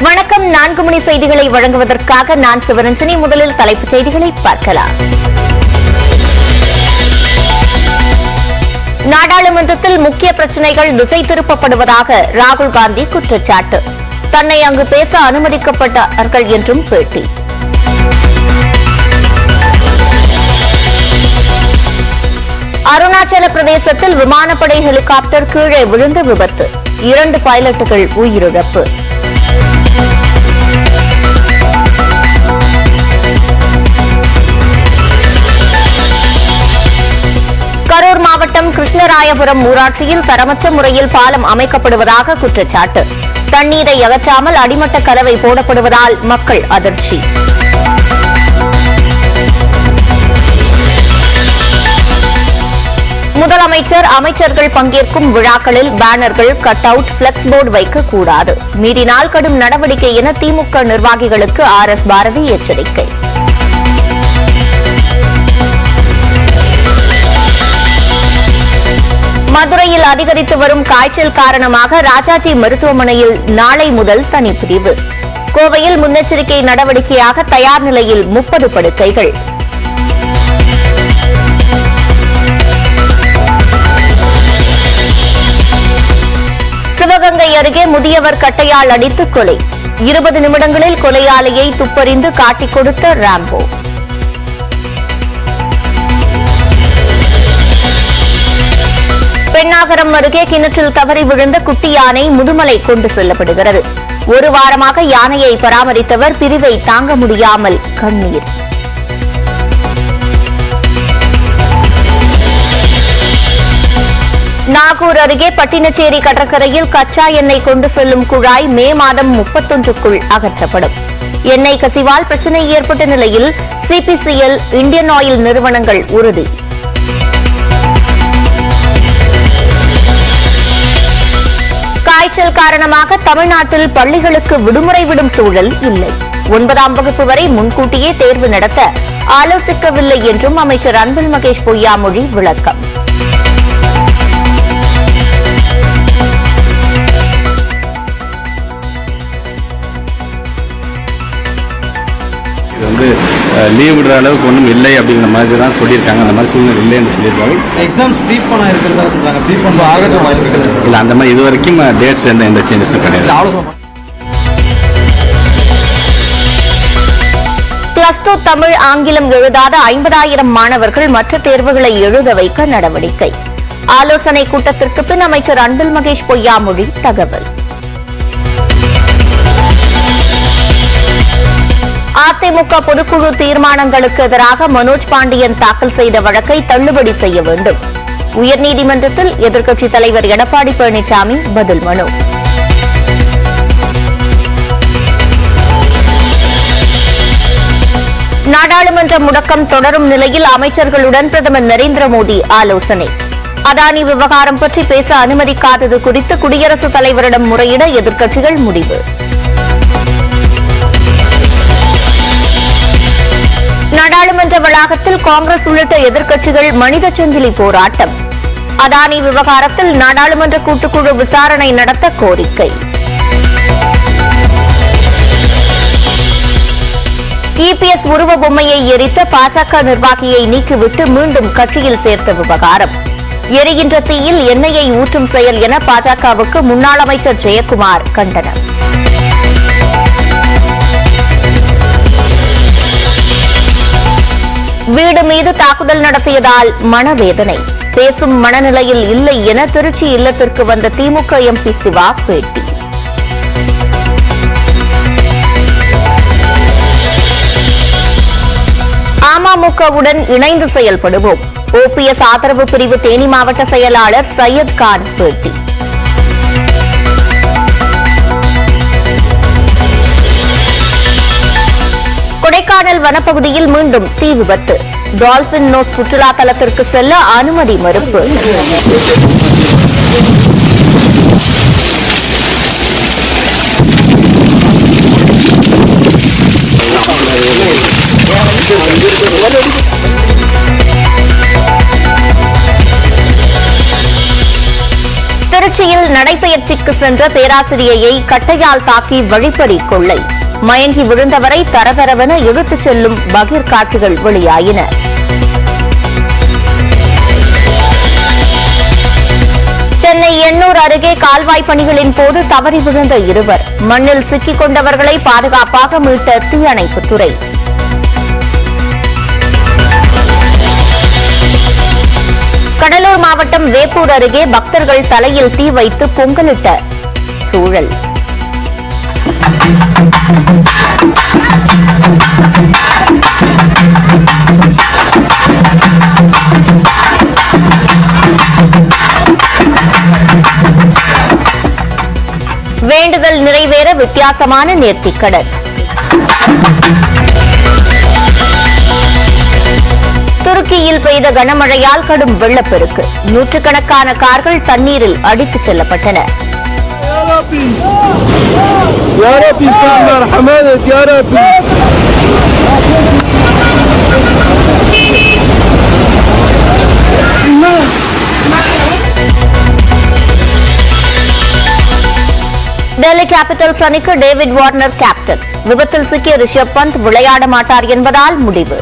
வணக்கம். 4 மணி செய்திகளை வழங்குவதற்காக நான் சிவரஞ்சனி. முதலில் தலைப்புச் செய்திகளை பார்க்கலாம். நாடாளுமன்றத்தில் முக்கிய பிரச்சினைகள் திசை திருப்பப்படுவதாக ராகுல் காந்தி குற்றச்சாட்டு. தன்னை அங்கு பேச அனுமதிக்கப்பட்டார்கள் என்றும் பேட்டி. அருணாச்சல பிரதேசத்தில் விமானப்படை ஹெலிகாப்டர் கீழே விழுந்த விபத்து. 2 பைலட்டுகள் உயிரிழப்பு. கரூர் மாவட்டம் கிருஷ்ணராயபுரம் ஊராட்சியில் தரமற்ற முறையில் பாலம் அமைக்கப்படுவதாக குற்றச்சாட்டு. தண்ணீரை அகற்றாமல் அடிமட்ட கலவை போடப்படுவதால் மக்கள் அதிர்ச்சி. முதலமைச்சர், அமைச்சர்கள் பங்கேற்கும் விழாக்களில் பேனர்கள், கட் அவுட், பிளக்ஸ் போர்டு வைக்கக்கூடாது. மீறினால் கடும் நடவடிக்கை என திமுக நிர்வாகிகளுக்கு RS பாரதி எச்சரிக்கை. மதுரையில் அதிகரித்து வரும் காய்ச்சல் காரணமாக ராஜாஜி மருத்துவமனையில் நாளை முதல் தனிப்பிரிவு. கோவையில் முன்னெச்சரிக்கை நடவடிக்கையாக தயார் நிலையில் 30 படுக்கைகள். சிவகங்கை அருகே முதியவர் கட்டையால் அடித்து கொலை. 20 நிமிடங்களில் கொலையாளியை துப்பறிந்து காட்டிக் கொடுத்த ராம்போ. பெண்ணாகரம் அருகே கிணற்றில் தவறி விழுந்த குட்டி யானை முதுமலை கொண்டு செல்லப்படுகிறது. 1 வாரமாக யானையை பராமரித்தவர் பிரிவை தாங்க முடியாமல் கண்ணீர். நாகூர் அருகே பட்டினச்சேரி கடற்கரையில் கச்சா எண்ணெய் கொண்டு செல்லும் குழாய் மே மாதம் 31க்குள் அகற்றப்படும். எண்ணெய் கசிவால் பிரச்சினை ஏற்பட்ட நிலையில் CPCL, இந்தியன் ஆயில் நிறுவனங்கள் உறுதி. காய்ச்சல் காரணமாக தமிழ்நாட்டில் பள்ளிகளுக்கு விடுமுறை விடும் சூழல் இல்லை. 9ஆம் வகுப்பு வரை முன்கூட்டியே தேர்வு நடத்த ஆலோசிக்கவில்லை என்றும் அமைச்சர் அன்பில் மகேஷ் பொய்யாமொழி விளக்கம். லீவ் விடுற அளவுக்கு ஒன்றும் இல்லை அப்படிங்கிற மாதிரி தான் சொல்லியிருக்காங்க. அந்த மாதிரி சூழ்நிலை இல்லைன்னு சொல்லியிருக்காங்க. எக்ஸாம்ஸ் ப்ரீபோன் இருக்கிறதா சொல்றாங்க. ப்ரீபோன் ஆகட்டும் வாய்ப்புகள் இல்லை, அந்த மாதிரி இது வரைக்கும் டேட்ஸ் எந்த சேஞ்சஸும் கிடையாது. +2 தமிழ், ஆங்கிலம் எழுதாத 50,000 மாணவர்கள் மற்ற தேர்வுகளை எழுத வைக்க நடவடிக்கை. ஆலோசனை கூட்டத்திற்கு பின் அமைச்சர் அன்பில் மகேஷ் பொய்யாமொழி தகவல். அதிமுக பொதுக்குழு தீர்மானங்களுக்கு எதிராக மனோஜ் பாண்டியன் தாக்கல் செய்த வழக்கை தள்ளுபடி செய்ய வேண்டும். உயர்நீதிமன்றத்தில் எதிர்க்கட்சித் தலைவர் எடப்பாடி பழனிசாமி பதில் மனு. நாடாளுமன்ற முடக்கம் தொடரும் நிலையில் அமைச்சர்களுடன் பிரதமர் நரேந்திர மோடி ஆலோசனை. அதானி விவகாரம் பற்றி பேச அனுமதிக்காதது குறித்து குடியரசுத் தலைவரிடம் முறையிட எதிர்க்கட்சிகள் முடிவு. நாடாளுமன்ற வளாகத்தில் காங்கிரஸ் உள்ளிட்ட எதிர்க்கட்சிகள் மனித சங்கிலி போராட்டம். அதானி விவகாரத்தில் நாடாளுமன்ற கூட்டுக்குழு விசாரணை நடத்த கோரிக்கை. EPS உருவ பொம்மையை எரித்த பாஜக நிர்வாகியை நீக்கிவிட்டு மீண்டும் கட்சியில் சேர்த்த விவகாரம். எரிகின்ற தீயில் எண்ணெயை ஊற்றும் செயல் என பாஜகவுக்கு முன்னாள் அமைச்சர் ஜெயக்குமார் கண்டனம். வீடு மீது தாக்குதல் நடத்தியதால் மனவேதனை. பேசும் மனநிலையில் இல்லை என திருச்சி இல்லத்திற்கு வந்த திமுக MP சிவா பேட்டி. அமமுகவுடன் இணைந்து செயல்படுவோம். OPS ஆதரவு பிரிவு தேனி மாவட்ட செயலாளர் சையத் கான் பேட்டி. கொடைக்கானல் வனப்பகுதியில் மீண்டும் தீ விபத்து. டால்பின் நோஸ் சுற்றுலா தலத்திற்கு செல்ல அனுமதி மறுப்பு. திருச்சியில் நடைபெயர்ச்சி பயிற்சிக்கு சென்ற பேராசிரியையை கட்டையால் தாக்கி வழிப்பறி கொள்ளை. மயங்கி விழுந்தவரை தரதரவென இழுத்துச் செல்லும் பகீர் காட்சிகள் வெளியாயின. சென்னை எண்ணூர் அருகே கால்வாய் பணிகளின் போது தவறி விழுந்த இருவர். மண்ணில் சிக்கிக் கொண்டவர்களை பாதுகாப்பாக மீட்ட தீயணைப்புத்துறை. கடலூர் மாவட்டம் வேப்பூர் அருகே பக்தர்கள் தலையில் தீ வைத்து பொங்கலிட்ட சூழல். வேண்டுதல் நிறைவேற வித்தியாசமான நேர்த்திக்கடன். துருக்கியில் பெய்த கனமழையால் கடும் வெள்ளப்பெருக்கு. நூற்றுக்கணக்கான கார்கள் தண்ணீரில் அடித்துச் செல்லப்பட்டன. டெல்லி கேபிட்டல்ஸ் அணிக்கு டேவிட் வார்னர் கேப்டன். விபத்தில் சிக்கிய ரிஷப் பந்த் விளையாட மாட்டார் என்பதால் முடிவு.